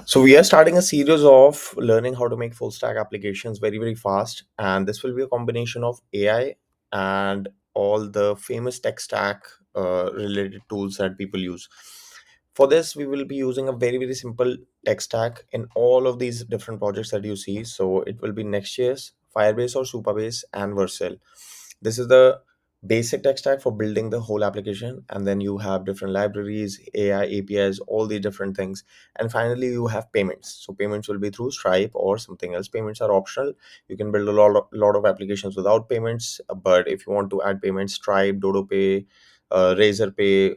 So we are starting a series of learning how to make full stack applications very, very fast. And this will be a combination of AI and all the famous tech stack related tools that people use. For this, we will be using a very, very simple tech stack in all of these different projects that you see. So it will be Next.js, Firebase or Supabase, and Vercel. This is the basic tech stack for building the whole application. And then you have different libraries, AI, APIs, all the different things. And finally, you have payments. So payments will be through Stripe or something else. Payments are optional. You can build a lot of applications without payments. But if you want to add payments, Stripe, Dodo Pay, Razorpay,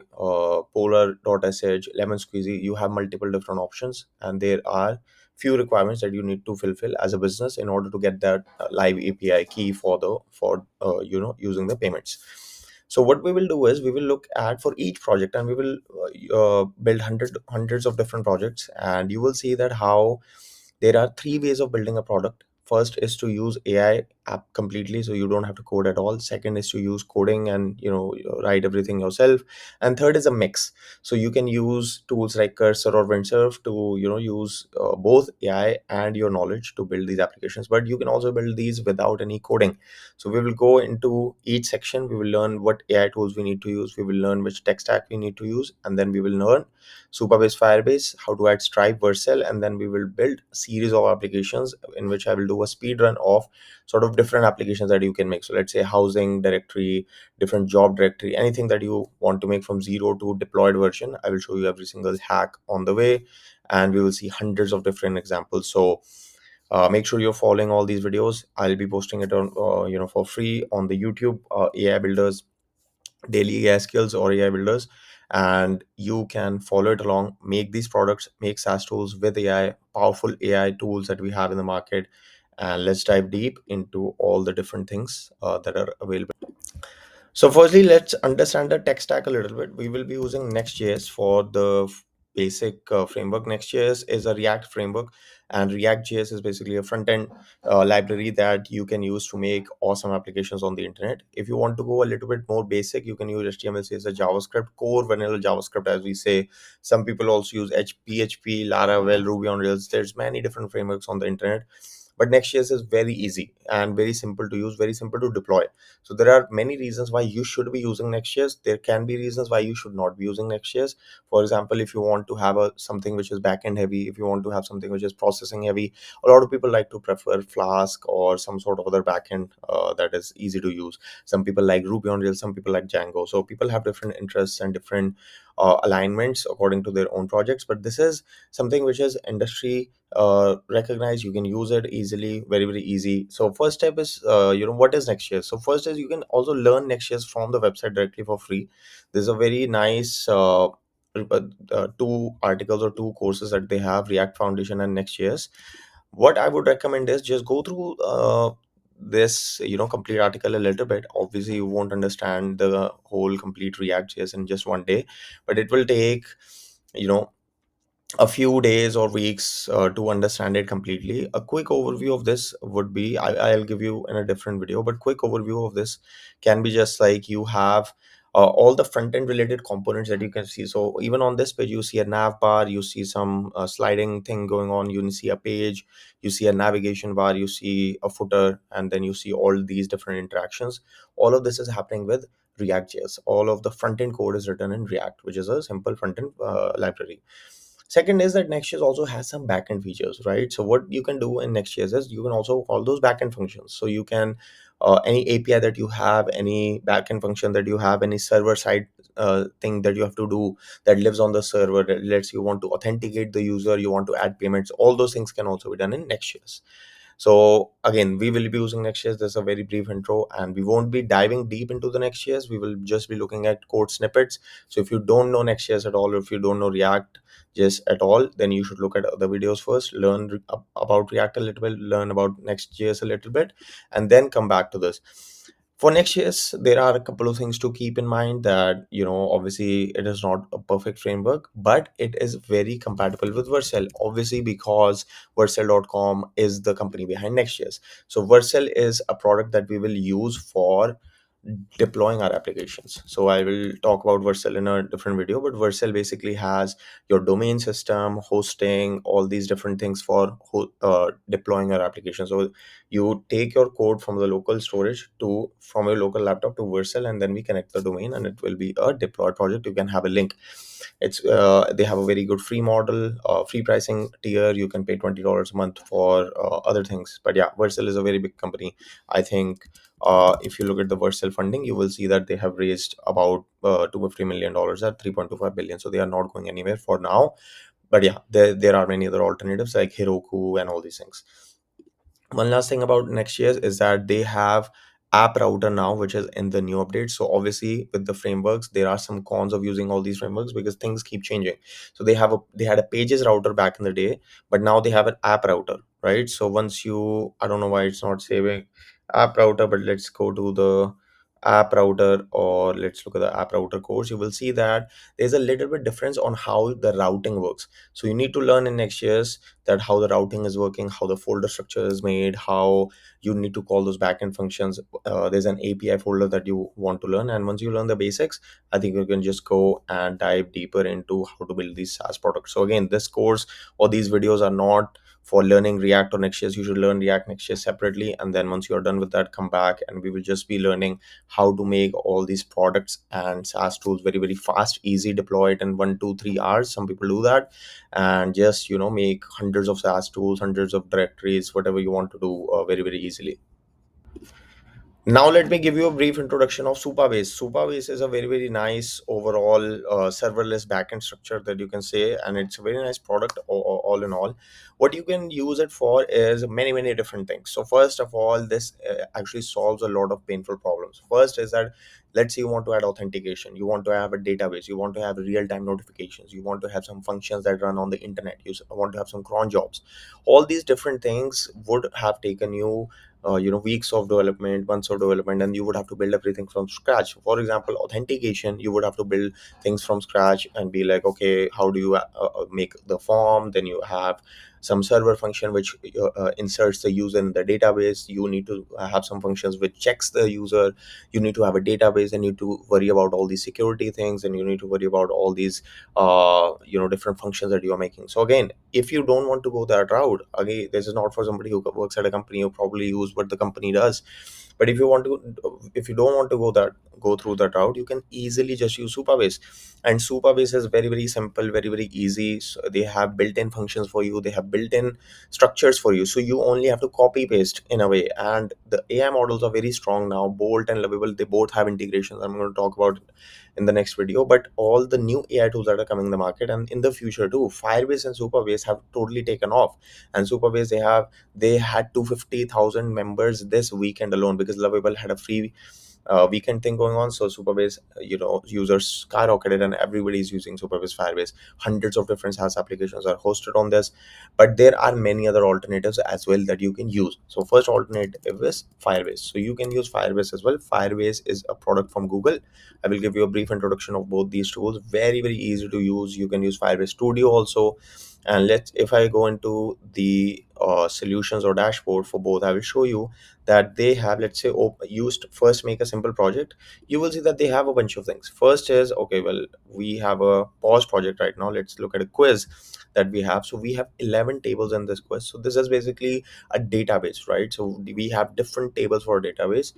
Polar.sh, Lemon Squeezy, you have multiple different options, and there are few requirements that you need to fulfill as a business in order to get that live API key for using the payments. So what we will do is we will look at for each project, and we will build hundreds of different projects, and you will see that how there are three ways of building a product. First is to use AI app completely, so you don't have to code at all. Second is to use coding and write everything yourself. And third is a mix. So you can use tools like Cursor or Windsurf to use both AI and your knowledge to build these applications. But you can also build these without any coding. So we will go into each section. We will learn what AI tools we need to use. We will learn which tech stack we need to use, and then we will learn Supabase, Firebase, how to add Stripe, Vercel, and then we will build a series of applications in which I will do a speed run of sort of different applications that you can make. So let's say housing directory, different job directory, anything that you want to make from zero to deployed version. I will show you every single hack on the way, and we will see hundreds of different examples. So make sure you're following all these videos. I'll be posting it on for free on the YouTube, AI builders, daily AI skills or AI builders, and you can follow it along, make these products, make SaaS tools with AI, powerful AI tools that we have in the market. And let's dive deep into all the different things that are available. So firstly, let's understand the tech stack a little bit. We will be using Next.js for the basic framework. Next.js is a React framework, and React.js is basically a front-end library that you can use to make awesome applications on the internet. If you want to go a little bit more basic, you can use HTML, CSS, JavaScript, core vanilla JavaScript, as we say. Some people also use PHP, Laravel, Ruby on Rails. There's many different frameworks on the internet. But Next.js is very easy and very simple to use, very simple to deploy. So there are many reasons why you should be using Next.js. There can be reasons why you should not be using Next.js. For example, if you want to have something which is backend heavy, if you want to have something which is processing heavy, a lot of people like to prefer Flask or some sort of other backend that is easy to use. Some people like Ruby on Rails, some people like Django. So people have different interests and different alignments according to their own projects. But this is something which is industry recognize. You can use it easily, very, very easy. So first step is what is Next.js. So first is you can also learn Next.js from the website directly for free. There's a very nice two articles or two courses that they have, React Foundation and Next.js. What I would recommend is just go through this complete article a little bit. Obviously you won't understand the whole complete React.js in just one day, but it will take you know a few days or weeks to understand it completely. A quick overview of this would be, I'll give you in a different video, but quick overview of this can be just like you have all the front end related components that you can see. So even on this page, you see a nav bar, you see some sliding thing going on, you see a page, you see a navigation bar, you see a footer, and then you see all these different interactions. All of this is happening with React.js. All of the front end code is written in React, which is a simple front end library. Second is that Next.js also has some backend features, right? So what you can do in Next.js is you can also call those backend functions. So you can any API that you have, any backend function that you have, any server side thing that you have to do that lives on the server, that lets you want to authenticate the user, you want to add payments, all those things can also be done in Next.js. So again, we will be using Next.js. There's a very brief intro, and we won't be diving deep into the Next.js. We will just be looking at code snippets. So if you don't know Next.js at all, or if you don't know React.js at all, then you should look at other videos first, learn about React a little bit, learn about Next.js a little bit, and then come back to this. For Next.js, there are a couple of things to keep in mind that, obviously it is not a perfect framework, but it is very compatible with Vercel, obviously, because Vercel.com is the company behind Next.js. So Vercel is a product that we will use for deploying our applications. So I will talk about Vercel in a different video, but Vercel basically has your domain system, hosting, all these different things for deploying your application. So you take your code from the local storage to from your local laptop to Vercel, and then we connect the domain, and it will be a deployed project. You can have a link. It's they have a very good free model, free pricing tier. You can pay $20 a month for other things. But yeah, Vercel is a very big company. I think if you look at the Vercel funding, you will see that they have raised about $250 million at 3.25 billion. So they are not going anywhere for now. But yeah, there are many other alternatives like Heroku and all these things. One last thing about Next.js is that they have app router now, which is in the new update. So obviously with the frameworks, there are some cons of using all these frameworks because things keep changing. So they had a pages router back in the day, but now they have an app router, right? So once you, I don't know why it's not saving app router, but let's go to the app router, or let's look at the app router course. You will see that there's a little bit difference on how the routing works. So you need to learn in Next.js that how the routing is working, how the folder structure is made, how you need to call those backend functions. There's an API folder that you want to learn, and once you learn the basics, I think you can just go and dive deeper into how to build these SaaS products. So again, this course or these videos are not for learning React or Next.js. You should learn React, Next.js separately, and then once you're done with that, come back and we will just be learning how to make all these products and SaaS tools very, very fast, easy, deploy it in 1 2 3 hours. Some people do that, and just make hundreds of SaaS tools, hundreds of directories, whatever you want to do, very, very easily. Now let me give you a brief introduction of Supabase. Supabase is a very, very nice overall serverless backend structure that you can say, and it's a very nice product all in all. What you can use it for is many, many different things. So first of all, this actually solves a lot of painful problems. First is that, let's say you want to add authentication, you want to have a database, you want to have real-time notifications, you want to have some functions that run on the internet, want to have some cron jobs. All these different things would have taken you weeks of development, months of development, and you would have to build everything from scratch. For example, authentication, you would have to build things from scratch and be like, okay, how do you make the form? Then you have some server function which inserts the user in the database. You need to have some functions which checks the user. You need to have a database, and you need to worry about all these security things, and you need to worry about all these different functions that you are making. So again, if you don't want to go that route, again, this is not for somebody who works at a company who probably use what the company does. But if you don't want to go through that route, you can easily just use Supabase. And Supabase is very, very simple, very, very easy. So they have built-in functions for you, they have built-in structures for you, so you only have to copy paste in a way. And the AI models are very strong now. Bolt and Lovable, they both have integrations. I'm going to talk about it in the next video. But all the new AI tools that are coming in the market, and in the future too, Firebase and Supabase have totally taken off. And Supabase, they had 250,000 members this weekend alone, because Lovable had a free weekend thing going on. So Supabase, users skyrocketed, and everybody is using Supabase Firebase. Hundreds of different SaaS applications are hosted on this, but there are many other alternatives as well that you can use. So first alternative is Firebase. So you can use Firebase as well. Firebase is a product from Google. I will give you a brief introduction of both these tools. Very, very easy to use. You can use Firebase Studio also. And if I go into the solutions or dashboard for both, I will show you that they have, let's say, used first make a simple project. You will see that they have a bunch of things. First is, okay, well, we have a pause project right now. Let's look at a quiz that we have. So we have 11 tables in this quiz. So this is basically a database, right? So we have different tables for a database.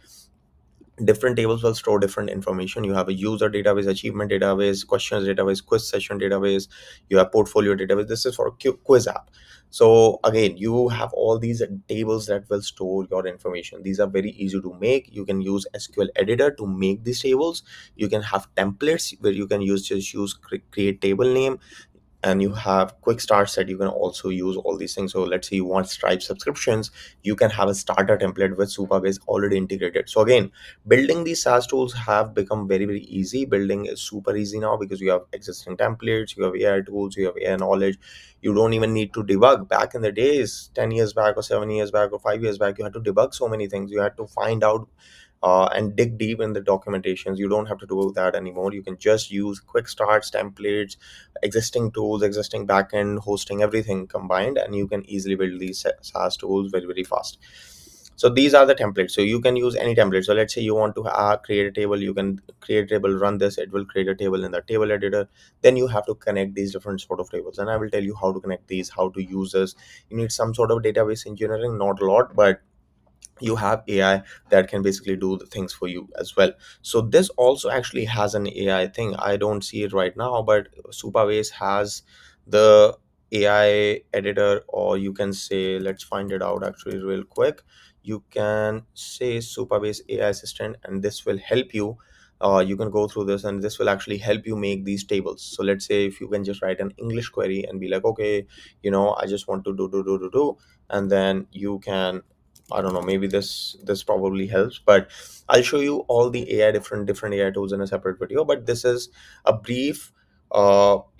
Different tables will store different information. You have a user database, achievement database, questions database, quiz session database, you have portfolio database. This is for a quiz app. So again, you have all these tables that will store your information. These are very easy to make. You can use SQL editor to make these tables. You can have templates where you can just use create table name, and you have quick starts that you can also use all these things. So let's say you want Stripe subscriptions, you can have a starter template with Supabase already integrated. So again, building these SaaS tools have become very, very easy. Building is super easy now because you have existing templates, you have AI tools, you have AI knowledge. You don't even need to debug. Back in the days, 10 years back or 7 years back or 5 years back, you had to debug so many things. You had to find out and dig deep in the documentations. You don't have to do that anymore. You can just use quick starts, templates, existing tools, existing backend hosting, everything combined, and you can easily build these SaaS tools very, very fast. So these are the templates. So you can use any template. So let's say you want to create a table. You can create a table, run this, it will create a table in the table editor. Then you have to connect these different sort of tables, and I will tell you how to connect these, how to use this. You need some sort of database engineering, not a lot, but you have AI that can basically do the things for you as well. So this also actually has an AI thing. I don't see it right now, but Supabase has the AI editor, or you can say, let's find it out actually real quick. You can say Supabase AI assistant, and this will help you. You can go through this, and this will actually help you make these tables. So let's say if you can just write an English query and be like, okay, I just want to do, and then you can, I don't know, maybe this probably helps, but I'll show you all the AI different AI tools in a separate video. But this is a brief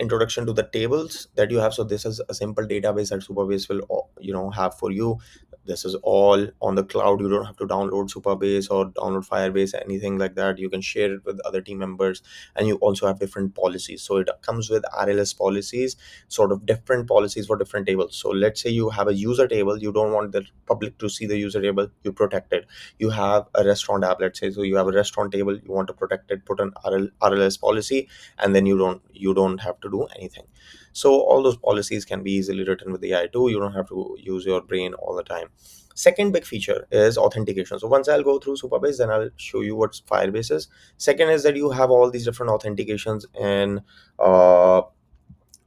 introduction to the tables that you have. So this is a simple database that Supabase will have for you. This is all on the cloud. You don't have to download Supabase or download Firebase, anything like that. You can share it with other team members, and you also have different policies. So it comes with RLS policies, sort of different policies for different tables. So let's say you have a user table, you don't want the public to see the user table, you protect it. You have a restaurant app, let's say, so you have a restaurant table, you want to protect it, put an RLS policy, and then you don't have to do anything. So all those policies can be easily written with AI too. You don't have to use your brain all the time. Second big feature is authentication. So once I'll go through Supabase, then I'll show you what Firebase is. Second is that you have all these different authentications in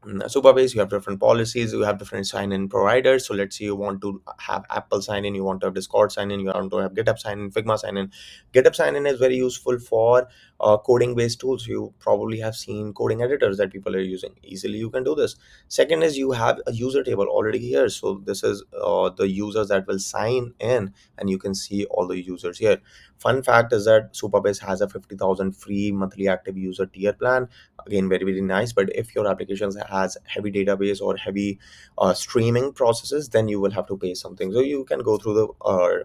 Supabase. You have different policies, you have different sign-in providers. So let's say you want to have Apple sign-in, you want to have Discord sign-in, you want to have GitHub sign-in, Figma sign-in. GitHub sign-in is very useful for coding-based tools. You probably have seen coding editors that people are using. Easily you can do this. Second is you have a user table already here. So this is the users that will sign in, and you can see all the users here. Fun fact is that Supabase has a 50,000 free monthly active user tier plan. Again, very very nice. But if your applications has heavy database or heavy streaming processes, then you will have to pay something. So you can go through the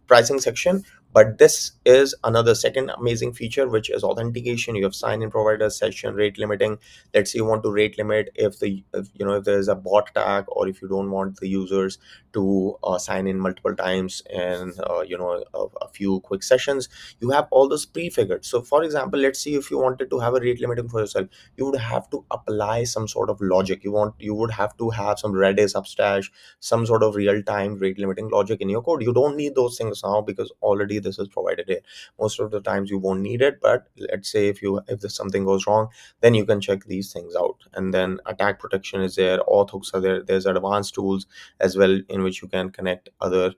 pricing section. But this is another second amazing feature, which is authentication. You have sign-in provider, session rate limiting. Let's say you want to rate limit if there is a bot tag, or if you don't want the users to sign in multiple times and a few quick sessions. You have all those prefigured. So for example, let's see, if you wanted to have a rate limiting for yourself, you would have to apply some sort of logic. You would have to have some Redis, Upstash, some sort of real-time rate limiting logic in your code. You don't need those things now, because already this is provided here. Most of the times you won't need it, but let's say if there's something goes wrong, then you can check these things out. And then attack protection is there, auth hooks are there, there's advanced tools as well in which you can connect other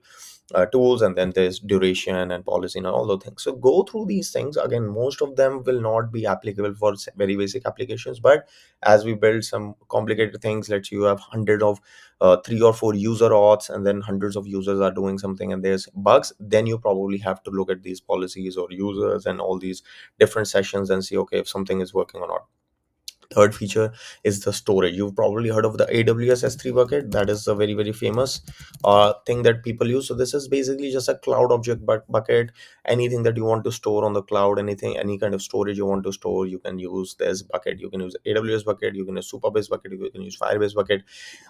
tools, and then there's duration and policy and all those things. So go through these things. Again, most of them will not be applicable for very basic applications, but as we build some complicated things, let's say you have hundreds of 3 or 4 user auths, and then hundreds of users are doing something and there's bugs, then you probably have to look at these policies or users and all these different sessions and see, okay, if something is working or not. Third feature is the storage. You've probably heard of the AWS S3 bucket. That is a very very famous thing that people use. So this is basically just a cloud object bucket. Anything that you want to store on the cloud, any kind of storage you want to store, you can use this bucket. You can use AWS bucket, you can use Supabase bucket, you can use Firebase bucket.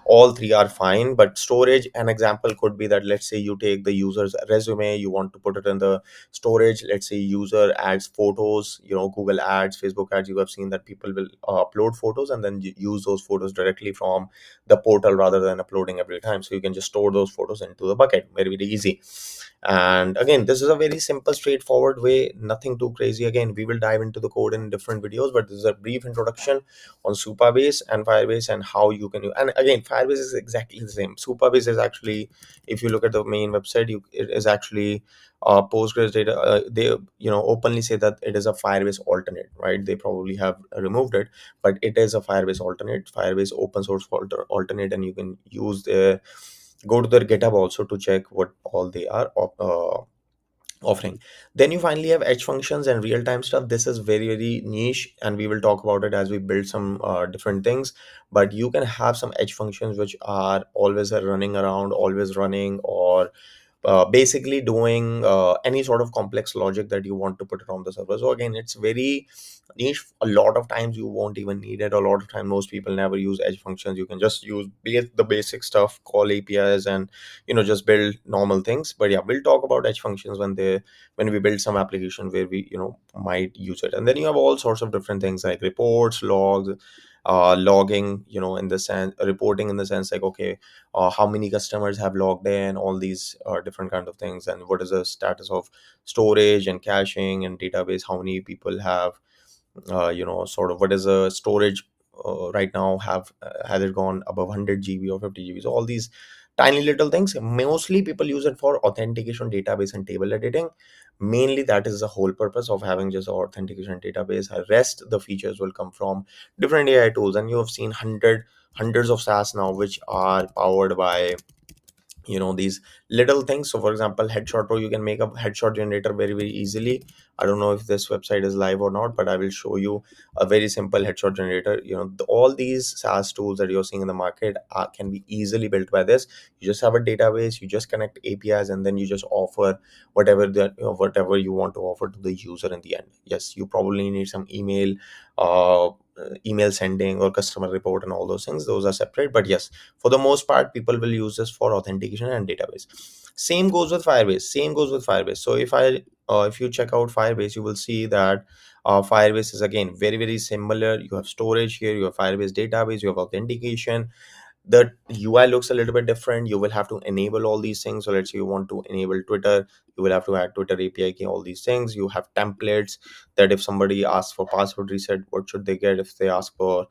All three are fine. But storage, an example could be that, let's say you take the user's resume, you want to put it in the storage. Let's say user adds photos, Google ads, Facebook ads, you have seen that people will upload photos and then use those photos directly from the portal rather than uploading every time. So you can just store those photos into the bucket. Very very easy. And again, this is a very simple straightforward way, nothing too crazy. Again, we will dive into the code in different videos, but this is a brief introduction on Supabase and Firebase and how you can use. And again, Firebase is exactly the same. Supabase is actually, if you look at the main website, it is actually Postgres data. They openly say that it is a Firebase alternate, right? They probably have removed it, but it is a Firebase alternate, Firebase open source alternate, and you can use their, go to their GitHub also to check what all they are offering. Then you finally have edge functions and real-time stuff. This is very very niche, and we will talk about it as we build some different things. But you can have some edge functions which are always running around, always running, or basically doing any sort of complex logic that you want to put it on the server. So again, it's very niche. A lot of times you won't even need it. A lot of time most people never use edge functions. You can just use the basic stuff, call APIs, and just build normal things. But yeah, we'll talk about edge functions when we build some application where we might use it. And then you have all sorts of different things like reports, logs, logging, in the sense reporting, in the sense like, okay, how many customers have logged in, all these different kind of things, and what is the status of storage and caching and database, how many people have sort of, what is the storage right now, have has it gone above 100 GB or 50 GB. So all these tiny little things, mostly people use it for authentication, database, and table editing. Mainly that is the whole purpose of having just authentication database. Rest the features will come from different AI tools, and you have seen hundreds of SaaS now which are powered by these little things. So for example, Headshot Pro, you can make a headshot generator very very easily. I don't know if this website is live or not, but I will show you a very simple headshot generator. All these SaaS tools that you're seeing in the market can be easily built by this. You just have a database, you just connect APIs, and then you just offer whatever you want to offer to the user in the end. Yes, you probably need some uh email sending or customer report and all those things. Those are separate, but yes, for the most part people will use this for authentication and database. Same goes with Firebase. So if you check out Firebase, you will see that Firebase is again very very similar. You have storage here, you have Firebase database, you have authentication. The UI looks a little bit different. You will have to enable all these things. So let's say you want to enable Twitter, you will have to add Twitter API key, all these things. You have templates that if somebody asks for password reset, what should they get? If they ask for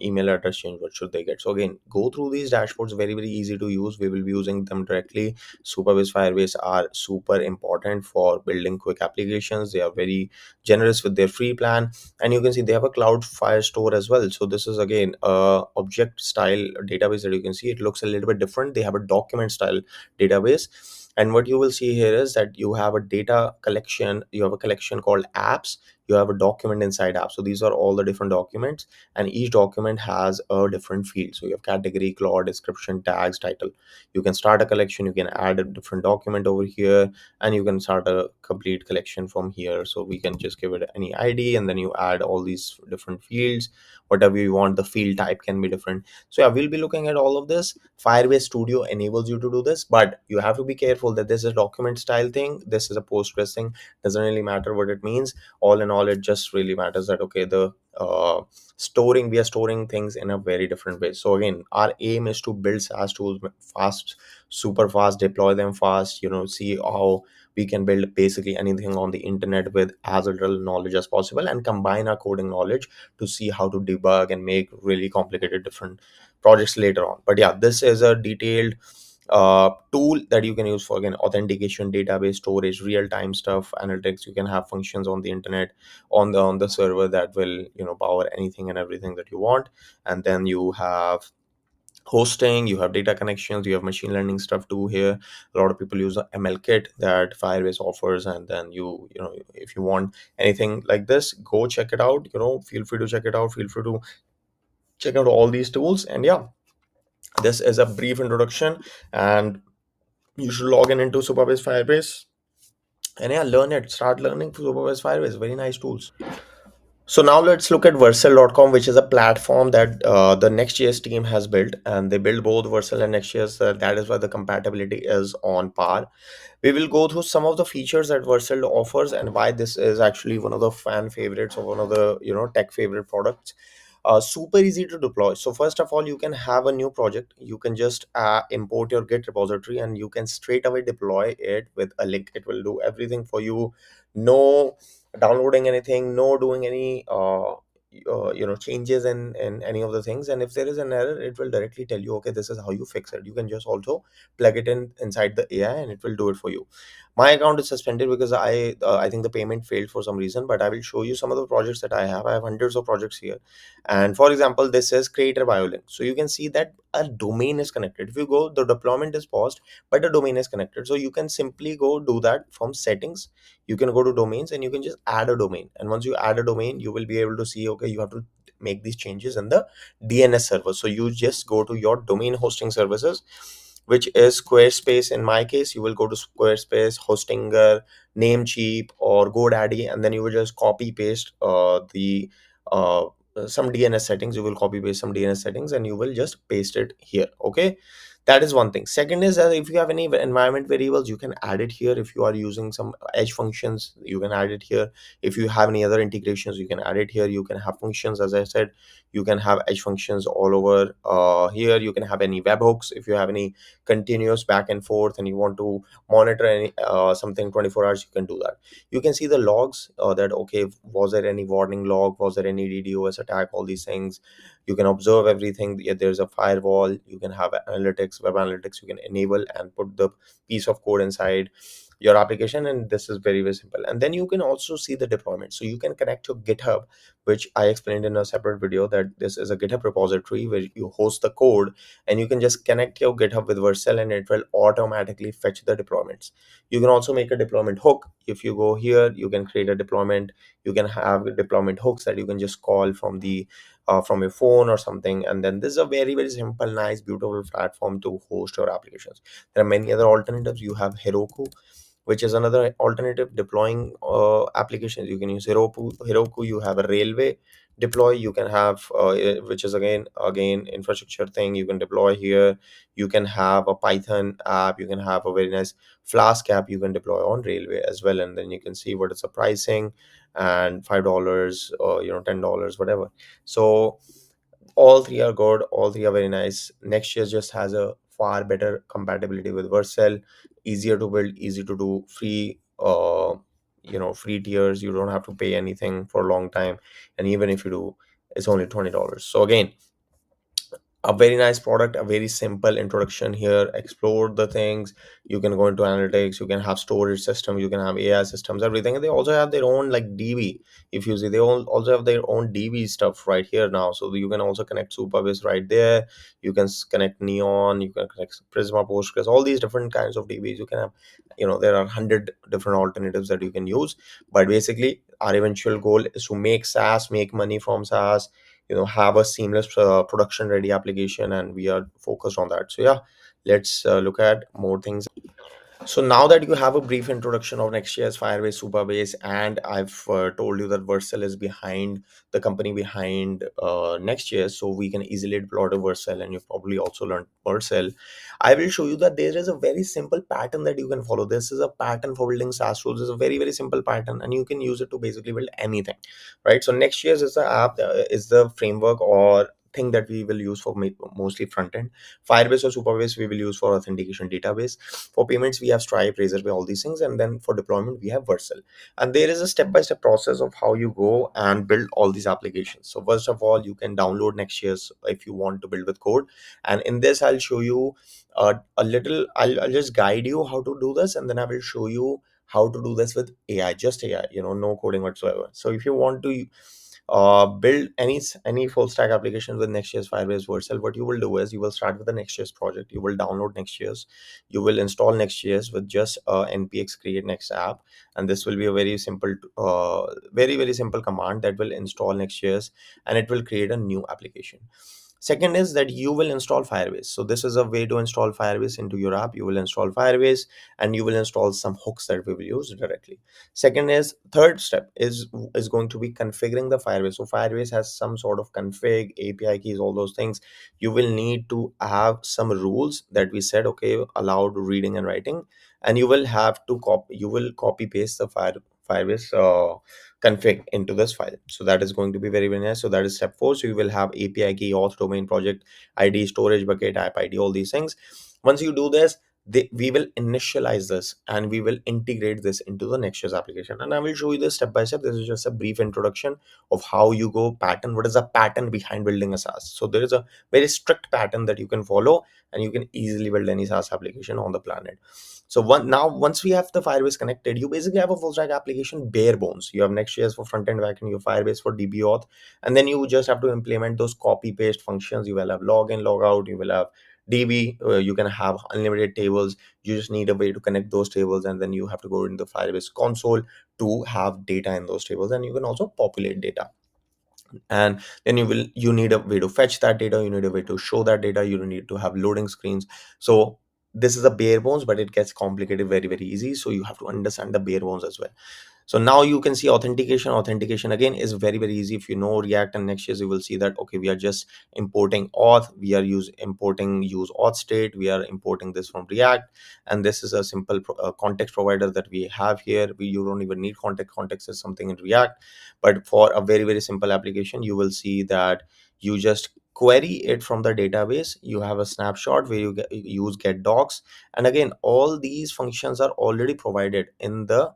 email address change, what should they get? So again, go through these dashboards, very very easy to use. We will be using them directly. Superbase, Firebase are super important for building quick applications. They are very generous with their free plan, and you can see they have a cloud fire store as well. So this is again a object style database that you can see. It looks a little bit different. They have a document style database, and what you will see here is that you have a data collection. You have a collection called apps. You have a document inside apps. So these are all the different documents, and each document has a different field. So you have category, clause, description, tags, title. You can start a collection, you can add a different document over here, and you can start a complete collection from here. So we can just give it any ID, and then you add all these different fields, whatever you want. The field type can be different. So yeah, we'll be looking at all of this. Firebase Studio enables you to do this, but you have to be careful that this is a document style thing, this is a Postgres thing. Doesn't really matter what it means. All in all, it just really matters that, okay, the we are storing things in a very different way. So again, our aim is to build SaaS tools fast, super fast, deploy them fast, see how we can build basically anything on the internet with as little knowledge as possible, and combine our coding knowledge to see how to debug and make really complicated different projects later on. But yeah, this is a detailed tool that you can use for, again, authentication, database, storage, real-time stuff, analytics. You can have functions on the internet, on the server, that will power anything and everything that you want. And then you have hosting, you have data connections, you have machine learning stuff too here. A lot of people use the ML kit that Firebase offers, and then if you want anything like this, go check it out. Feel free to check it out, feel free to check out all these tools. And yeah, this is a brief introduction, and you should log into Superbase Firebase, and yeah, learn it. Start learning Superbase Firebase. Very nice tools. So now let's look at Vercel.com, which is a platform that the Next.js team has built, and they build both Vercel and Next.js. That is why the compatibility is on par. We will go through some of the features that Vercel offers and why this is actually one of the fan favorites, or one of the tech favorite products. Super easy to deploy. So first of all, you can have a new project. You can just import your Git repository, and you can straight away deploy it with a link. It will do everything for you. No downloading anything, no doing any changes in any of the things. And if there is an error, it will directly tell you, okay, this is how you fix it. You can just also plug it in inside the AI, and it will do it for you. My account is suspended because I think the payment failed for some reason, but I will show you some of the projects that I have. I have hundreds of projects here. And for example, this is creator biolink. So you can see that a domain is connected. If you go, the deployment is paused, but the domain is connected. So you can simply go do that from settings. You can go to domains, and you can just add a domain. And once you add a domain, you will be able to see, okay, you have to make these changes in the DNS server. So you just go to your domain hosting services, which is Squarespace. In my case, you will go to Squarespace, Hostinger, Namecheap, or GoDaddy, and then you will just copy paste the some DNS settings. You will copy paste some DNS settings and you will just paste it here. Okay, that is one thing. Second is that if you have any environment variables, you can add it here. If you are using some edge functions, you can add it here. If you have any other integrations, you can add it here. You can have functions, as I said, you can have edge functions all over here. You can have any webhooks. If you have any continuous back and forth and you want to monitor any something 24 hours, you can do that. You can see the logs, that okay, was there any warning log, was there any DDoS attack, all these things. You can observe everything. Yeah, there's a firewall. You can have analytics, web analytics. You can enable and put the piece of code inside your application, and this is very simple. And then you can also see the deployment, so you can connect your GitHub, which I explained in a separate video, that this is a GitHub repository where you host the code, and you can just connect your GitHub with Vercel and it will automatically fetch the deployments. You can also make a deployment hook. If you go here, you can create a deployment. You can have deployment hooks that you can just call from your phone or something. And then this is a very simple, nice, beautiful platform to host your applications. There are many other alternatives. You have Heroku, which is another alternative deploying applications. You can use Heroku. You have a railway deploy. You can have which is again infrastructure thing. You can deploy here. You can have a Python app. You can have a very nice Flask app. You can deploy on railway as well, and then you can see what is the pricing, and $5 or $10, whatever. So all three are good, all three are very nice. Next.js just has a far better compatibility with Vercel, easier to build, easy to do, free free tiers. You don't have to pay anything for a long time, and even if you do, it's only $20. So again, a very nice product, a very simple introduction here. Explore the things. You can go into analytics, you can have storage systems, you can have AI systems, everything. And they also have their own like DB. If you see, they all also have their own DB stuff right here now. So you can also connect Superbase right there. You can connect Neon, you can connect Prisma, Postgres, all these different kinds of DBs. You can have, there are 100 different alternatives that you can use. But basically our eventual goal is to make SaaS, make money from SaaS, have a seamless production ready application, and we are focused on that. So yeah, let's look at more things. So now that you have a brief introduction of Next.js, Firebase, Superbase, and I've told you that Vercel is behind the company behind Next.js, so we can easily deploy to Vercel, and you've probably also learned Vercel. I will show you that there is a very simple pattern that you can follow. This is a pattern for building SaaS tools. It's a very simple pattern, and you can use it to basically build anything, right? So Next.js is the app, is the framework or thing that we will use for mostly front end. Firebase or Superbase we will use for authentication database. For payments, we have Stripe, Razorpay, all these things. And then for deployment, we have Vercel. And there is a step-by-step process of how you go and build all these applications. So first of all, you can download Next.js if you want to build with code. And in this, I'll show you a little, I'll just guide you how to do this. And then I will show you how to do this with AI, just AI, no coding whatsoever. So if you want to build any full stack application with Next.js, Firebase, Vercel, what you will do is you will start with the Next.js project. You will download Next.js. You will install Next.js with just npx create next app, and this will be a very simple, very simple command that will install Next.js, and it will create a new application. Second is that you will install Firebase. So this is a way to install Firebase into your app. You will install Firebase, and you will install some hooks that we will use directly. Second is, third step is going to be configuring the Firebase. So Firebase has some sort of config, API keys, all those things. You will need to have some rules that we said, okay, allowed reading and writing, and you will have to copy paste the Firebase config into this file. So that is going to be very nice. So that is step 4. So you will have API key, auth, domain, project ID, storage bucket, app ID, all these things. Once you do this, we will initialize this and we will integrate this into the Next.js application. And I will show you this step by step. This is just a brief introduction of how you go pattern. What is the pattern behind building a SaaS? So there is a very strict pattern that you can follow, and you can easily build any SaaS application on the planet. So once we have the Firebase connected, you basically have a full stack application, bare bones. You have Next.js for front end, back end, you have Firebase for DB auth, and then you just have to implement those copy paste functions. You will have login, logout, you will have DB, you can have unlimited tables. You just need a way to connect those tables, and then you have to go into the Firebase console to have data in those tables, and you can also populate data. And then you need a way to fetch that data, you need a way to show that data, you need to have loading screens. So this is a bare bones, but it gets complicated very, very easy. So you have to understand the bare bones as well. So now you can see authentication. Authentication again is very, very easy. If you know React and Next.js, you will see that, okay, we are just importing auth, we are importing use auth state, we are importing this from React. And this is a simple context provider that we have here. You don't even need context is something in React. But for a very, very simple application, you will see that you just query it from the database. You have a snapshot where use get docs, and again, all these functions are already provided in the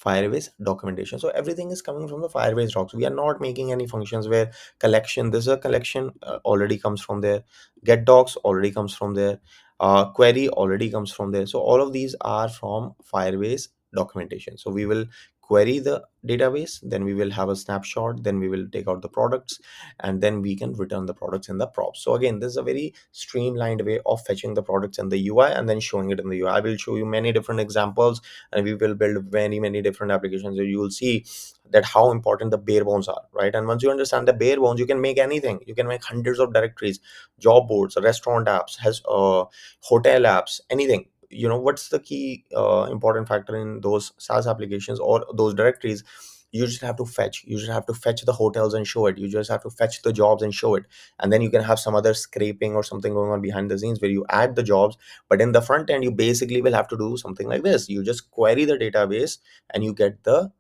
Firebase documentation. So everything is coming from the Firebase docs. We are not making any functions where collection, this is a collection, already comes from there. Get docs already comes from there. Query already comes from there. So all of these are from Firebase documentation. So we will query the database, then we will have a snapshot, then we will take out the products, and then we can return the products in the props. So again, this is a very streamlined way of fetching the products in the UI and then showing it in the UI. I will show you many different examples, and we will build many, many different applications. So you will see that how important the bare bones are, right? And once you understand the bare bones, you can make anything. You can make hundreds of directories, job boards, restaurant apps, has hotel apps, anything. What's the key important factor in those SaaS applications or those directories? You just have to fetch. You just have to fetch the hotels and show it. You just have to fetch the jobs and show it. And then you can have some other scraping or something going on behind the scenes where you add the jobs. But in the front end, you basically will have to do something like this. You just query the database and you get the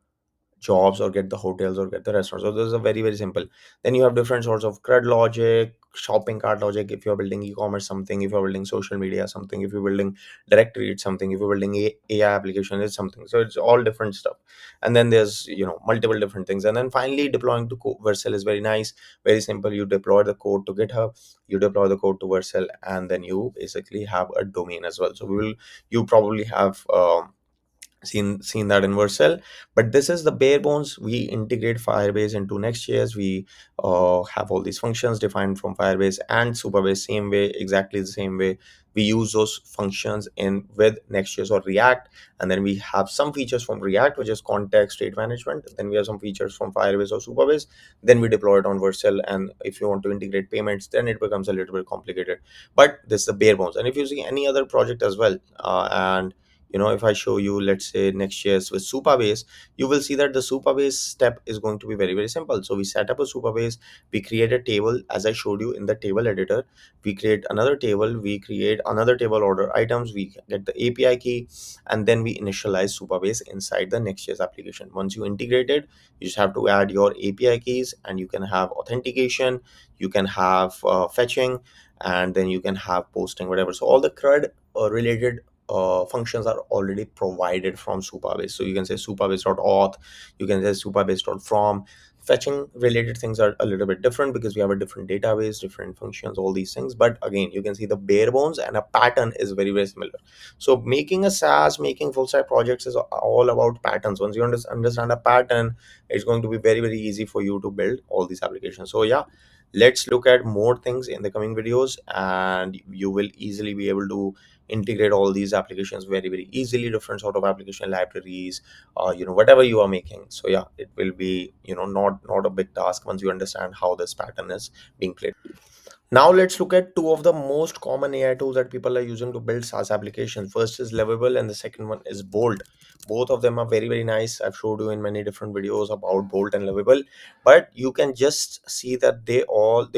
jobs or get the hotels or get the restaurants. So those are very, very simple. Then you have different sorts of CRUD logic, shopping cart logic. If you're building e-commerce something, if you're building social media something, if you're building directory it's something, if you're building AI application it's something. So it's all different stuff. And then there's multiple different things. And then finally deploying to Vercel is very nice, very simple. You deploy the code to GitHub, you deploy the code to Vercel, and then you basically have a domain as well. So you probably have seen that in Vercel. But this is the bare bones. We integrate Firebase into Next.js. We have all these functions defined from Firebase and Superbase, same way, exactly the same way. We use those functions in with Next.js or React, and then we have some features from React, which is context state management. Then we have some features from Firebase or Superbase. Then we deploy it on Vercel, and if you want to integrate payments, then it becomes a little bit complicated. But this is the bare bones. And if you see any other project as well, and if I show you, let's say, Next.js with Supabase, you will see that the Supabase step is going to be very, very simple. So we set up a Supabase, we create a table as I showed you in the table editor, we create another table, we create another table order items, we get the API key, and then we initialize Supabase inside the Next.js application. Once you integrate it, you just have to add your API keys, and you can have authentication, you can have fetching, and then you can have posting, whatever. So all the CRUD related functions are already provided from Supabase. So you can say supabase.auth, you can say supabase.from. Fetching related things are a little bit different because we have a different database, different functions, all these things. But again, you can see the bare bones and a pattern is very, very similar. So making a SaaS, making full stack projects is all about patterns. Once you understand a pattern, it's going to be very, very easy for you to build all these applications. So yeah, let's look at more things in the coming videos, and you will easily be able to integrate all these applications very, very easily. Different sort of application libraries, whatever you are making. So yeah, it will be not a big task once you understand how this pattern is being played. Now let's look at two of the most common AI tools that people are using to build SaaS applications. First is Lovable and the second one is Bolt. Both of them are very, very nice. I've showed you in many different videos about Bolt and Lovable, but you can just see that they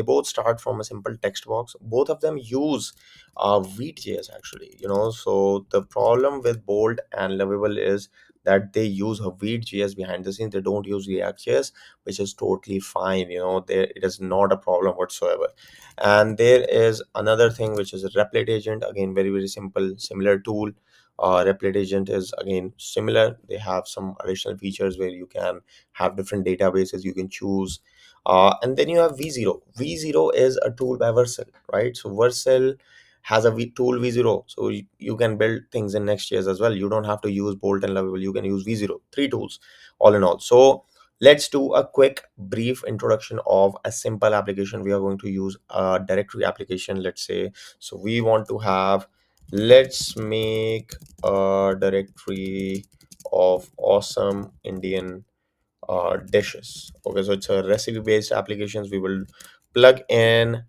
both start from a simple text box. Both of them use Vue.js actually. So the problem with Bolt and Lovable is that they use Vue.js behind the scenes. They don't use React.js, which is totally fine. It is not a problem whatsoever. And there is another thing which is a Replit agent. Again, very, very simple, similar tool. Replit agent is again similar. They have some additional features where you can have different databases you can choose. And then you have V0. V0 is a tool by Vercel, right? So Vercel has a tool V0. So you can build things in Next.js as well. You don't have to use Bolt and Lovable. You can use V0. Three tools all in all. So let's do a quick brief introduction of a simple application. We are going to use a directory application, let's say. So we want to have, let's make a directory of awesome Indian dishes. Okay, so it's a recipe based applications. We will plug in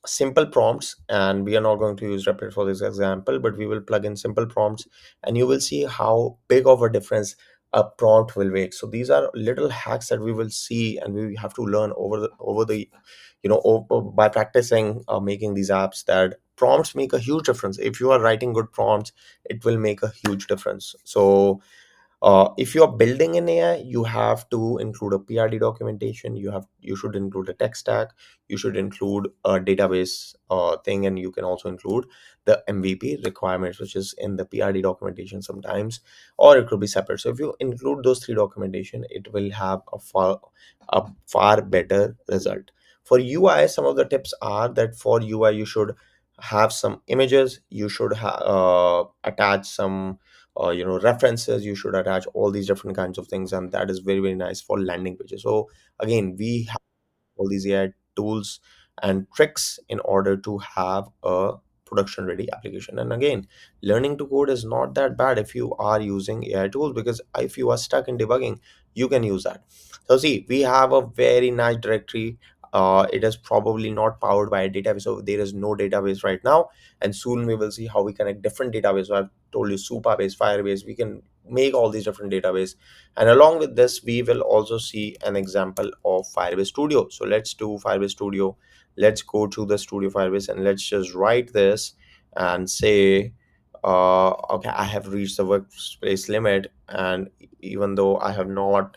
simple prompts, and we are not going to use Rapid for this example, but we will plug in simple prompts, and you will see how big of a difference a prompt will make. So these are little hacks that we will see, and we have to learn over the by practicing making these apps, that prompts make a huge difference. If you are writing good prompts, it will make a huge difference. So if you are building an AI, you have to include a PRD documentation. You should include a tech stack. You should include a database thing, and you can also include the MVP requirements, which is in the PRD documentation sometimes, or it could be separate. So if you include those three documentation, it will have a far better result. For UI, some of the tips are that for UI, you should have some images. You should attach some references. You should attach all these different kinds of things, and that is very, very nice for landing pages. So again, we have all these AI tools and tricks in order to have a production ready application. And again, learning to code is not that bad if you are using AI tools, because if you are stuck in debugging, you can use that. So see, we have a very nice directory. It is probably not powered by a database, so there is no database right now, and soon we will see how we connect different databases. So I've told you Supabase, Firebase, we can make all these different databases. And along with this, we will also see an example of Firebase Studio. So let's do Firebase Studio. Let's go to the Studio Firebase, and let's just write this and say, okay, I have reached the workspace limit. And even though I have not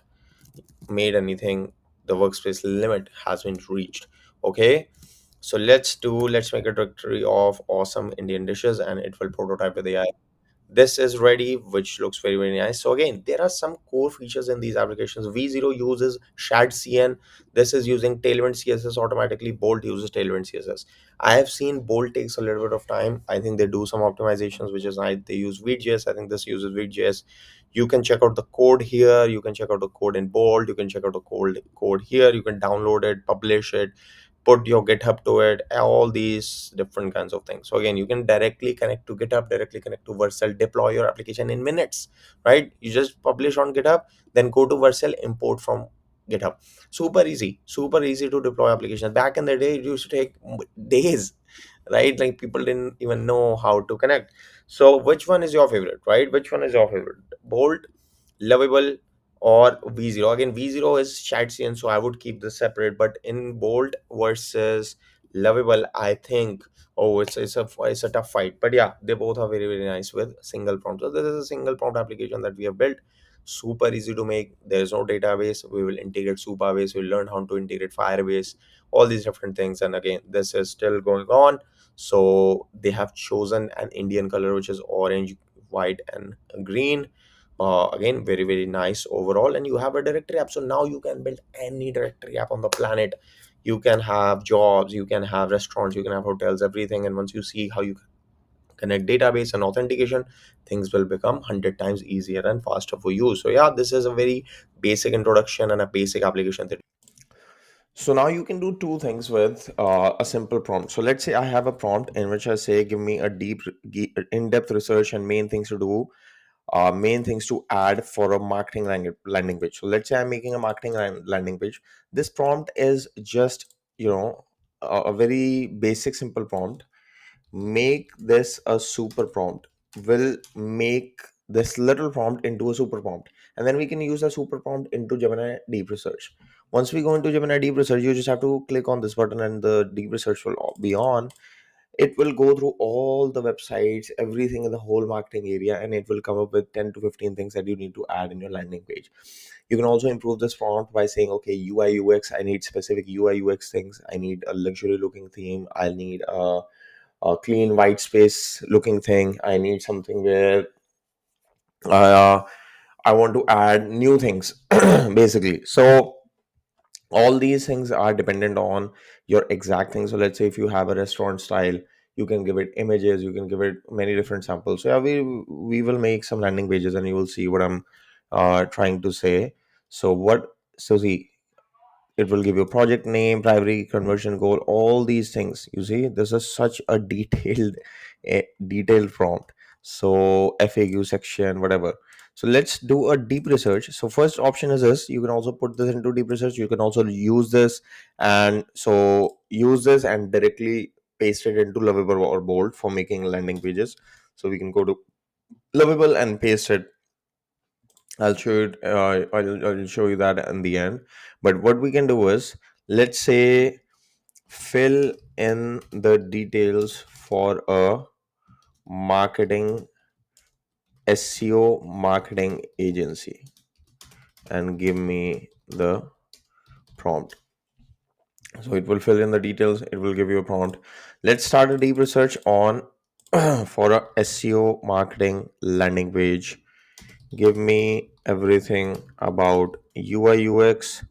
made anything, the workspace limit has been reached. Okay. So let's make a directory of awesome Indian dishes, and it will prototype with AI. This is ready, which looks very, very nice. So again, there are some core features in these applications. V0 uses shared cn. This is using tailwind css automatically. Bolt uses tailwind css. I have seen Bolt takes a little bit of time. I think they do some optimizations, which is nice. They use vjs. I think this uses vjs. You can check out the code here. You can check out the code in Bolt. You can check out the code here. You can download it, publish it, put your GitHub to it, all these different kinds of things. So again, you can directly connect to GitHub, directly connect to Vercel, deploy your application in minutes, right? You just publish on GitHub, then go to Vercel, import from GitHub. Super easy to deploy applications. Back in the day, it used to take days, right? Like people didn't even know how to connect. So which one is your favorite, right? Which one is your favorite? Bolt, Lovable, or V0? Again, V0 is Chatzian, so I would keep this separate. But in Bolt versus Lovable, I think, oh, it's a tough fight. But yeah, they both are very, very nice with single prompt. So this is a single prompt application that we have built. Super easy to make. There is no database. We will integrate Supabase. We'll learn how to integrate Firebase, all these different things. And again, this is still going on. So they have chosen an Indian color, which is orange, white, and green. Again, very, very nice overall. And you have a directory app, so now you can build any directory app on the planet. You can have jobs, you can have restaurants, you can have hotels, everything. And once you see how you connect database and authentication, things will become 100 times easier and faster for you. So yeah, this is a very basic introduction and a basic application that. So now you can do two things with a simple prompt. So let's say I have a prompt in which I say, give me a in-depth research and main things to add for a marketing landing page. So let's say I'm making a marketing landing page. This prompt is just, a very basic, simple prompt. Make this a super prompt. Will make this little prompt into a super prompt. And then we can use a super prompt into Gemini Deep Research. Once we go into Gemini Deep Research, you just have to click on this button and the Deep Research will be on. It will go through all the websites, everything in the whole marketing area, and it will come up with 10 to 15 things that you need to add in your landing page. You can also improve this prompt by saying, okay, UI UX, I need specific UI UX things. I need a luxury looking theme. I need a clean white space looking thing. I need something where uh, I want to add new things, basically. So all these things are dependent on your exact thing. So let's say if you have a restaurant style, you can give it images, you can give it many different samples. So yeah, we will make some landing pages, and you will see what I'm trying to say. So see, it will give you project name, primary conversion goal, all these things. You see, this is such a detailed prompt. So FAQ section, whatever. So let's do a deep research. So first option is this. You can also put this into deep research. You can also use this, and so use this and directly paste it into Lovable or Bolt for making landing pages. So we can go to Lovable and paste it. I'll show it. I'll show you that in the end. But what we can do is, let's say, fill in the details for a marketing SEO marketing agency and give me the prompt. So it will fill in the details, it will give you a prompt. Let's start a deep research on for a SEO marketing landing page. Give me everything about UI UX,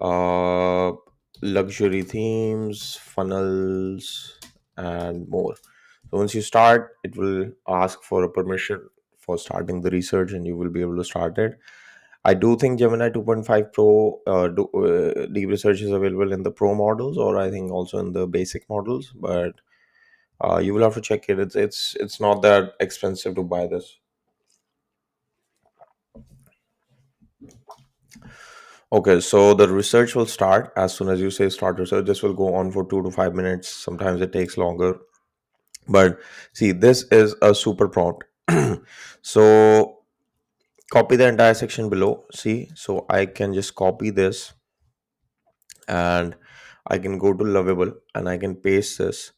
uh, luxury themes, funnels, and more. So once you start, it will ask for a permission for starting the research, and you will be able to start it. I do think Gemini 2.5 Pro deep research is available in the Pro models, or I think also in the basic models. But you will have to check it. It's not that expensive to buy this. Okay, so the research will start as soon as you say start research. This will go on for 2 to 5 minutes. Sometimes it takes longer. But see, this is a super prompt. So copy the entire section below. See, so I can just copy this and I can go to Lovable and I can paste this.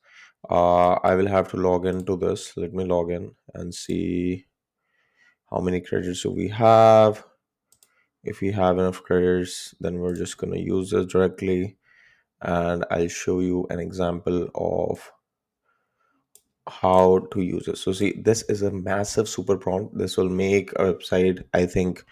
I will have to log into this. Let me log in and see how many credits do we have. If we have enough credits, then we're just going to use this directly. And I'll show you an example of how to use it. So see, this is a massive super prompt. This will make a website, I think,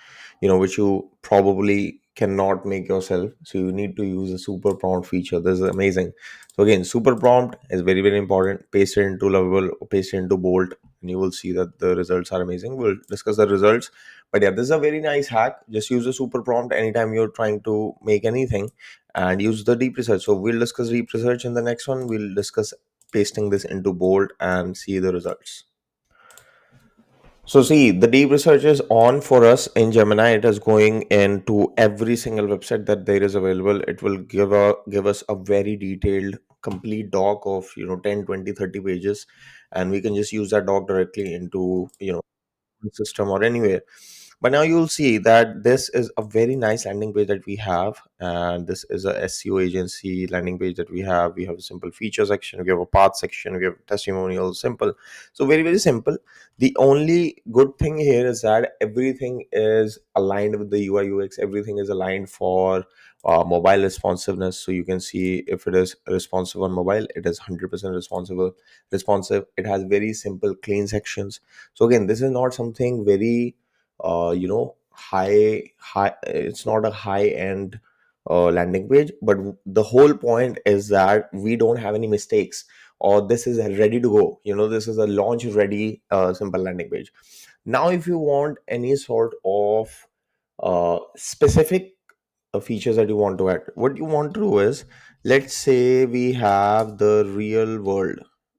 which you probably cannot make yourself. So you need to use a super prompt feature. This is amazing. So again, super prompt is very, very important. Paste it into Lovable, paste it into Bolt, and you will see that the results are amazing. We'll discuss the results. But yeah, this is a very nice hack. Just use a super prompt anytime you're trying to make anything, and use the deep research. So we'll discuss deep research in the next one. We'll discuss pasting this into Bolt and see the results. So see, the deep research is on for us in Gemini. It is going into every single website that there is available. It will give us a very detailed complete doc of 10, 20, 30 pages, and we can just use that doc directly into system or anywhere. But now you'll see that this is a very nice landing page that we have, and this is a SEO agency landing page that we have. We have a simple feature section, we have a path section, we have testimonials. Simple. So very, very simple. The only good thing here is that everything is aligned with the UI UX. Everything is aligned for mobile responsiveness. So you can see if it is responsive on mobile, it is 100% responsive. It has very simple clean sections. So again, this is not something very high. It's not a high end landing page, but the whole point is that we don't have any mistakes, or this is ready to go. This is a launch ready simple landing page. Now if you want any sort of specific features that you want to add, what you want to do is, let's say we have the real world.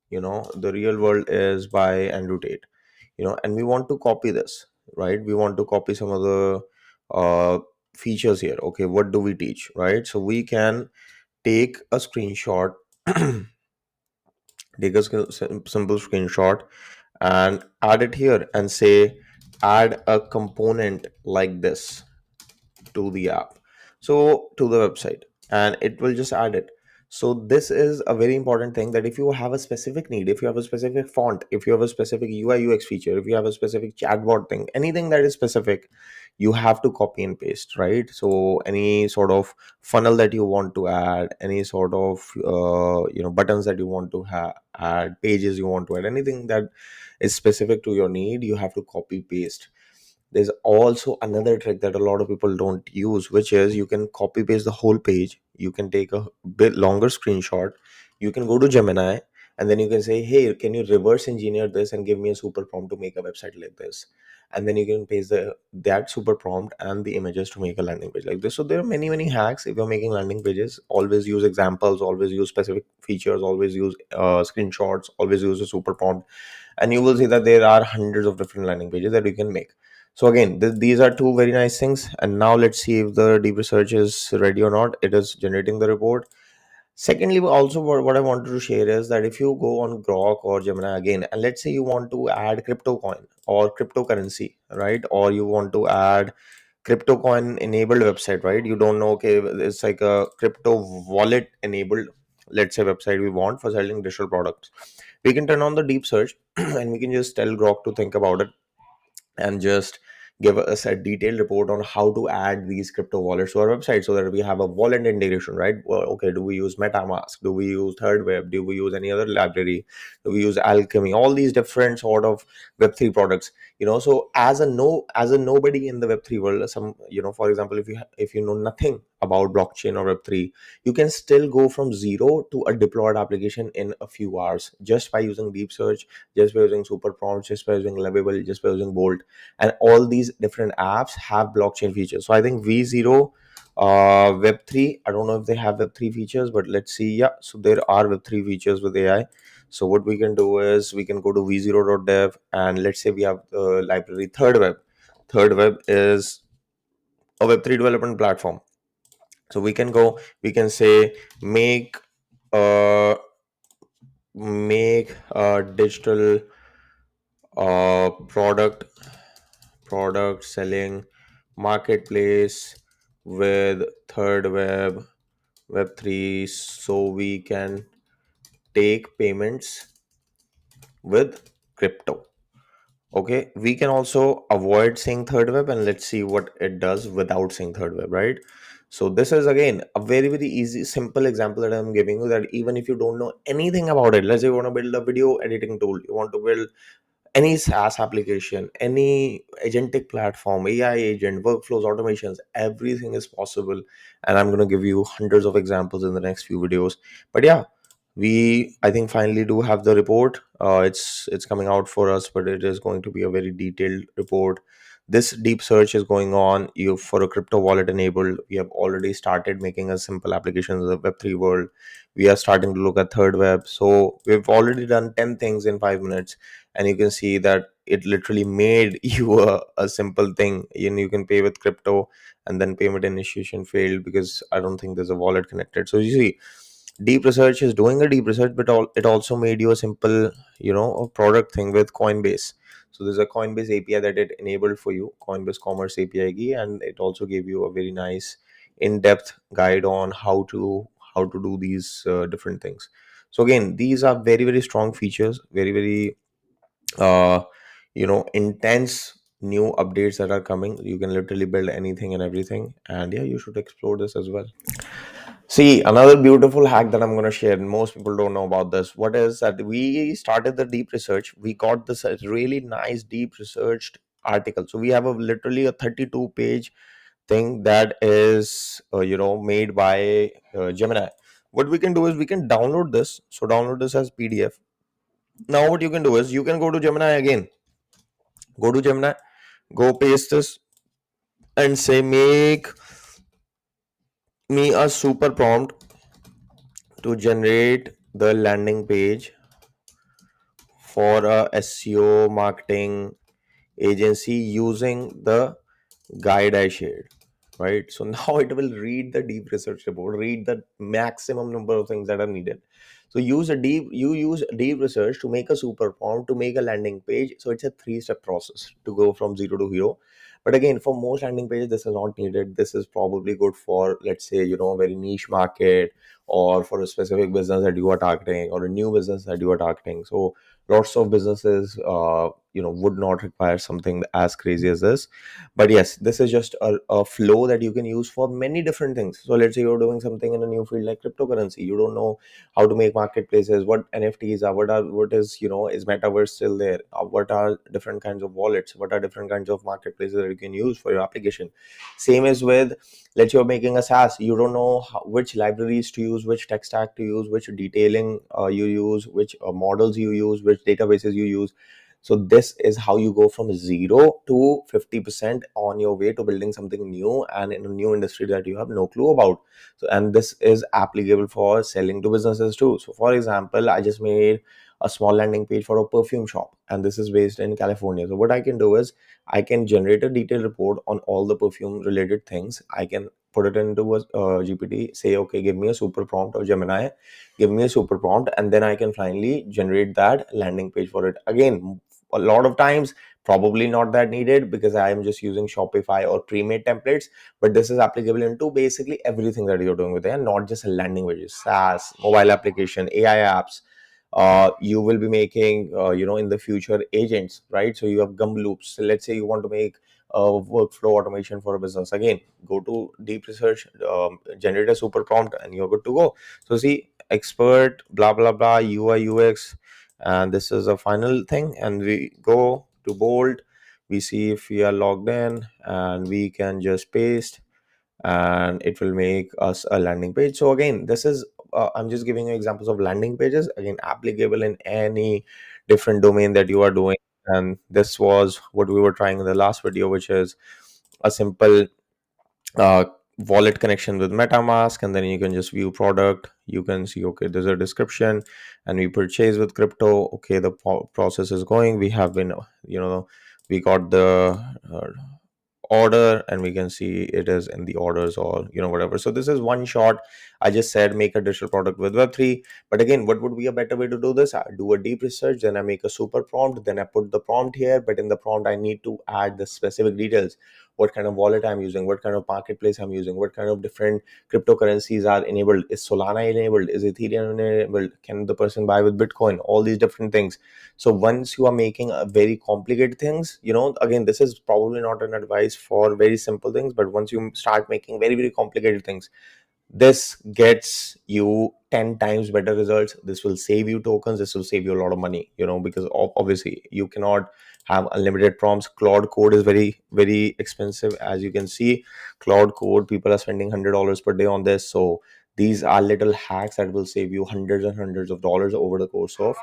The real world is by Andrew Tate, and we want to copy this, right? We want to copy some of the uh, features here. Okay, what do we teach, right? So we can take a screenshot, take a simple screenshot and add it here and say add a component like this to the app, so to the website, and it will just add it. So this is a very important thing, that if you have a specific need, if you have a specific font, if you have a specific UI UX feature, if you have a specific chatbot thing, anything that is specific, you have to copy and paste, right? So any sort of funnel that you want to add, any sort of buttons that you want to add, pages you want to add, anything that is specific to your need, you have to copy paste. There's also another trick that a lot of people don't use, which is you can copy paste the whole page. You can take a bit longer screenshot. You can go to Gemini, and then you can say, hey, can you reverse engineer this and give me a super prompt to make a website like this? And then you can paste that super prompt and the images to make a landing page like this. So there are many, many hacks. If you're making landing pages, always use examples, always use specific features, always use screenshots, always use a super prompt, and you will see that there are hundreds of different landing pages that you can make. So again, these are two very nice things. And now let's see if the deep research is ready or not. It is generating the report. Secondly, also what I wanted to share is that if you go on Grok or Gemini again, and let's say you want to add crypto coin or cryptocurrency, right? Or you want to add crypto coin enabled website, right? You don't know, okay, it's like a crypto wallet enabled, let's say, website we want for selling digital products. We can turn on the deep search and we can just tell Grok to think about it and just give us a detailed report on how to add these crypto wallets to our website so that we have a wallet integration, right? Well, okay, do we use MetaMask? Do we use Third Web? Do we use any other library? Do we use Alchemy? All these different sort of Web3 products, so as a nobody in the Web3 world, some, for example, if you know nothing about blockchain or Web3, you can still go from zero to a deployed application in a few hours just by using deep search, just by using super prompts, just by using Lovable, just by using Bolt. And all these different apps have blockchain features. So I think V0, Web3, I don't know if they have Web3 features, but let's see. Yeah, so there are Web3 features with AI. So what we can do is we can go to v0.dev, and let's say we have the library Third Web. Third Web is a Web3 development platform. So we can say uh make a digital product selling marketplace with Third Web, Web3, so we can take payments with crypto. Okay, we can also avoid saying Third Web, and let's see what it does without saying Third Web, right? So this is again a very, very easy, simple example that I'm giving you, that even if you don't know anything about it, let's say you want to build a video editing tool, you want to build any SaaS application, any agentic platform, AI agent, workflows, automations, everything is possible. And I'm going to give you hundreds of examples in the next few videos. But yeah, I think finally do have the report. It's coming out for us, but it is going to be a very detailed report. This deep search is going on. You for a crypto wallet enabled. We have already started making a simple application in the Web3 world. We are starting to look at Third Web. So we've already done 10 things in 5 minutes, and you can see that it literally made you a simple thing. You can pay with crypto, and then payment initiation failed because I don't think there's a wallet connected. So you see, deep research is doing a deep research, but it also made you a simple, a product thing with Coinbase. So there's a Coinbase API that it enabled for you, Coinbase Commerce API key, and it also gave you a very nice in-depth guide on how to do these different things. So again, these are very, very strong features, very, very intense new updates that are coming. You can literally build anything and everything, and yeah, you should explore this as well. See, another beautiful hack that I'm going to share, and most people don't know about this. What is that? We started the deep research. We got this really nice deep researched article. So we have a literally a 32-page thing that is, made by Gemini. What we can do is we can download this. So download this as PDF. Now what you can do is you can go to Gemini again. Go to Gemini, go paste this, and say make me a super prompt to generate the landing page for a SEO marketing agency using the guide I shared. Right. So now it will read the deep research report, read the maximum number of things that are needed. So you use deep research to make a super prompt to make a landing page. So it's a 3-step process to go from zero to hero. But again, for most landing pages, this is not needed. This is probably good for, let's say, a very niche market, or for a specific business that you are targeting, or a new business that you are targeting. So lots of businesses would not require something as crazy as this. But yes, this is just a flow that you can use for many different things. So let's say you're doing something in a new field like cryptocurrency. You don't know how to make marketplaces, what NFTs are, what is metaverse still there, what are different kinds of wallets, what are different kinds of marketplaces that you can use for your application. Same as with, let's say you're making a SaaS. You don't know which libraries to use, which tech stack to use, which detailing you use, which models you use, which databases you use. So this is how you go from 0 to 50% on your way to building something new and in a new industry that you have no clue about. So, and this is applicable for selling to businesses too. So for example, I just made a small landing page for a perfume shop, and this is based in California. So what I can do is I can generate a detailed report on all the perfume related things. I can put it into a GPT, say, okay, give me a super prompt, or Gemini, give me a super prompt, and then I can finally generate that landing page for it. Again, a lot of times, probably not that needed because I am just using Shopify or pre-made templates, but this is applicable into basically everything that you're doing with it, not just landing pages, SaaS, mobile application, AI apps. You will be making, in the future, agents, right? So you have gum loops. So let's say you want to make a workflow automation for a business. Again, go to deep research, generate a super prompt, and you're good to go. So see, expert, blah blah blah, UI UX, and this is a final thing. And we go to bold. We see if we are logged in, and we can just paste, and it will make us a landing page. So again, this is I'm just giving you examples of landing pages, again applicable in any different domain that you are doing. And this was what we were trying in the last video, which is a simple uh, wallet connection with MetaMask, and then you can just view product. You can see, okay, there's a description, and we purchase with crypto. Okay, the process is going. We have been, we got the order, and we can see it is in the orders, or whatever. So this is one shot. I just said make a digital product with Web3. But again, what would be a better way to do this? I do a deep research, then I make a super prompt, then I put the prompt here, but in the prompt I need to add the specific details. What kind of wallet I'm using, what kind of marketplace I'm using, what kind of different cryptocurrencies are enabled, is Solana enabled, is Ethereum enabled, can the person buy with Bitcoin, all these different things. So once you are making a very complicated things, again, this is probably not an advice for very simple things, but once you start making very very complicated things, this gets you 10 times better results. This will save you tokens, this will save you a lot of money, because obviously you cannot have unlimited prompts. Cloud code is very very expensive. As you can see, cloud code, people are spending $100 per day on this. So these are little hacks that will save you hundreds and hundreds of dollars over the course of